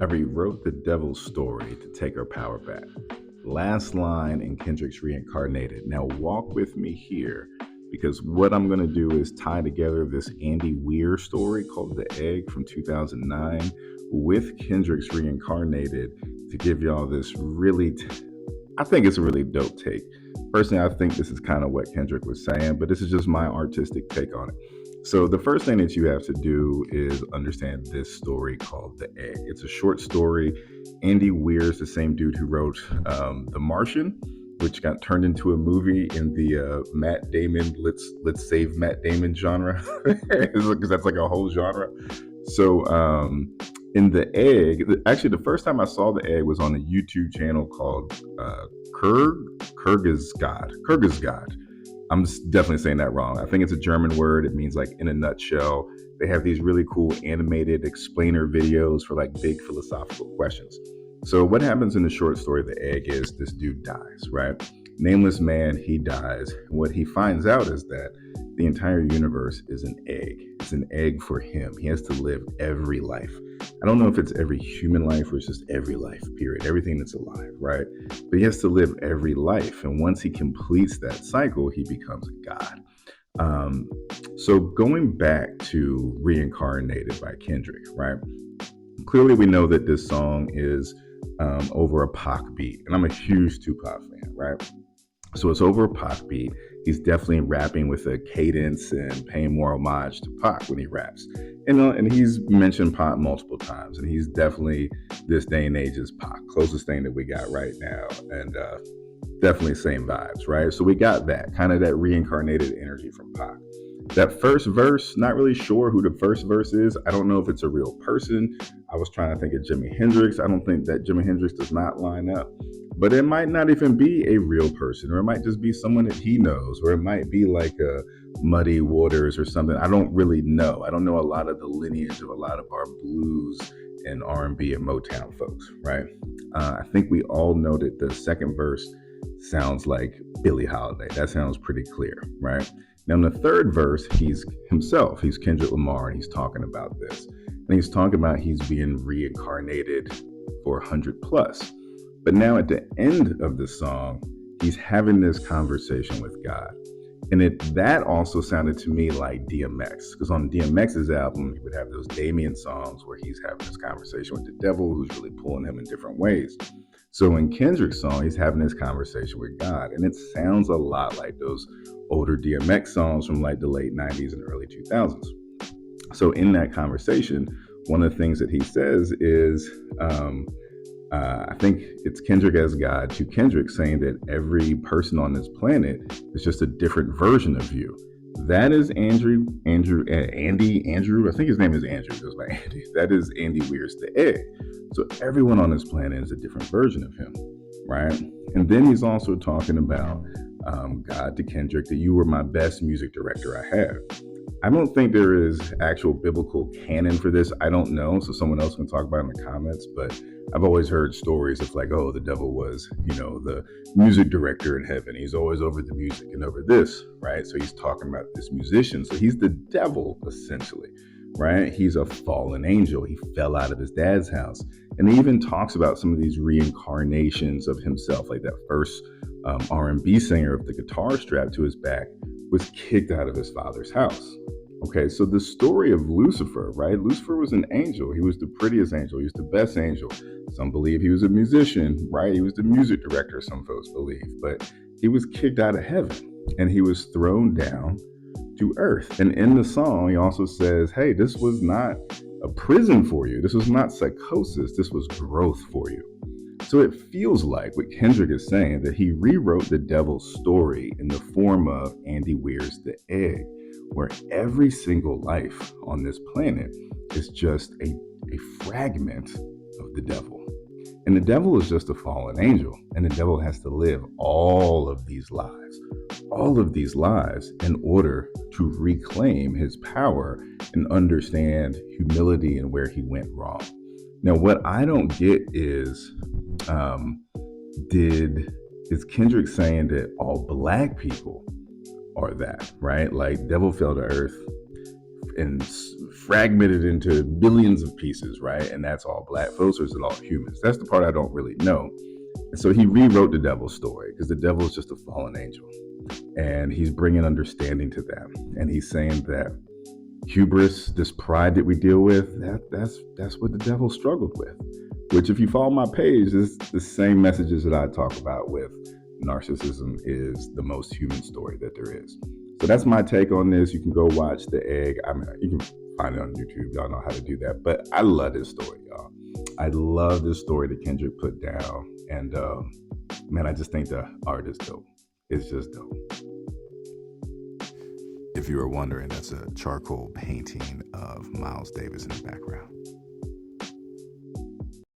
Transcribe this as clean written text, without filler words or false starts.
I rewrote the devil's story to take our power back. Last line in Kendrick's Reincarnated. Now, walk with me here because what I'm going to do is tie together this Andy Weir story called The Egg from 2009 with Kendrick's Reincarnated to give y'all this I think it's a really dope take. Personally, I think this is kind of what Kendrick was saying, but this is just my artistic take on it. So, the first thing that you have to do is understand this story called The Egg. It's a short story. Andy Weir is the same dude who wrote The Martian, which got turned into a movie in the Matt Damon let's save Matt Damon genre, because that's like a whole genre. So in The Egg, actually the first time I saw The Egg was on a YouTube channel called Kurgazgad. I'm definitely saying that wrong. I think it's a German word. It means like in a nutshell. They have these really cool animated explainer videos for like big philosophical questions. So what happens in the short story The Egg is this dude dies, right? Nameless man, he dies. What he finds out is that the entire universe is an egg. It's an egg for him. He has to live every life. I don't know if it's every human life or it's just every life, period. Everything that's alive, right? But he has to live every life. And once he completes that cycle, he becomes a god. So going back to Reincarnated by Kendrick, right? Clearly we know that this song is over a Pac beat. And I'm a huge Tupac fan, right? So it's over a Pac beat. He's definitely rapping with a cadence and paying more homage to Pac when he raps. And he's mentioned Pac multiple times, and he's definitely this day and age's Pac, closest thing that we got right now, and definitely same vibes, right? So we got that kind of that reincarnated energy from Pac. That first verse, not really sure who the first verse is. I don't know if it's a real person. I was trying to think of Jimi Hendrix. I don't think that Jimi Hendrix does not line up. But it might not even be a real person, or it might just be someone that he knows, or it might be like a Muddy Waters or something. I don't really know. I don't know a lot of the lineage of a lot of our blues and R&B and Motown folks, right? I think we all know that the second verse sounds like Billie Holiday. That sounds pretty clear, right? Now, in the third verse, he's himself. He's Kendrick Lamar, and he's talking about this. And he's talking about he's being reincarnated for 100 plus. But now at the end of the song, he's having this conversation with God. And that also sounded to me like DMX, because on DMX's album, he would have those Damien songs where he's having this conversation with the devil who's really pulling him in different ways. So in Kendrick's song, he's having this conversation with God. And it sounds a lot like those older DMX songs from like the late 90s and early 2000s. So in that conversation, one of the things that he says is, I think it's Kendrick as God to Kendrick saying that every person on this planet is just a different version of you. That is Andrew. I think his name is Andrew. Goes by Andy. That is Andy Weir's The Egg. So everyone on this planet is a different version of him, right? And then he's also talking about God to Kendrick, that you were my best music director I had. I don't think there is actual biblical canon for this. I don't know. So someone else can talk about it in the comments, but I've always heard stories of like, oh, the devil was, the music director in heaven. He's always over the music and over this, right? So he's talking about this musician. So he's the devil, essentially, right? He's a fallen angel. He fell out of his dad's house. And he even talks about some of these reincarnations of himself, like that first R&B singer with the guitar strapped to his back was kicked out of his father's house. Okay, so the story of Lucifer, right? Lucifer was an angel. He was the prettiest angel. He was the best angel. Some believe he was a musician, right? He was the music director, some folks believe. But he was kicked out of heaven and he was thrown down to earth. And in the song, he also says, hey, this was not a prison for you. This was not psychosis. This was growth for you. So it feels like what Kendrick is saying, that he rewrote the devil's story in the form of Andy Weir's The Egg, where every single life on this planet is just a fragment of the devil. And the devil is just a fallen angel, and the devil has to live all of these lives in order to reclaim his power and understand humility and where he went wrong. Now, what I don't get is, is Kendrick saying that all black people are that, right? Like devil fell to earth fragmented into billions of pieces, right? And that's all black folks, or is it all humans? That's the part I don't really know. And so he rewrote the devil's story, because the devil is just a fallen angel, and he's bringing understanding to them. And he's saying that hubris, this pride that we deal with, that's what the devil struggled with. Which, if you follow my page, is the same messages that I talk about with narcissism is the most human story that there is. So that's my take on this. You can go watch The Egg. I mean, you can find it on YouTube. Y'all know how to do that. But I love this story, y'all. I love this story that Kendrick put down. And man, I just think the art is dope. It's just dope. If you were wondering, that's a charcoal painting of Miles Davis in the background.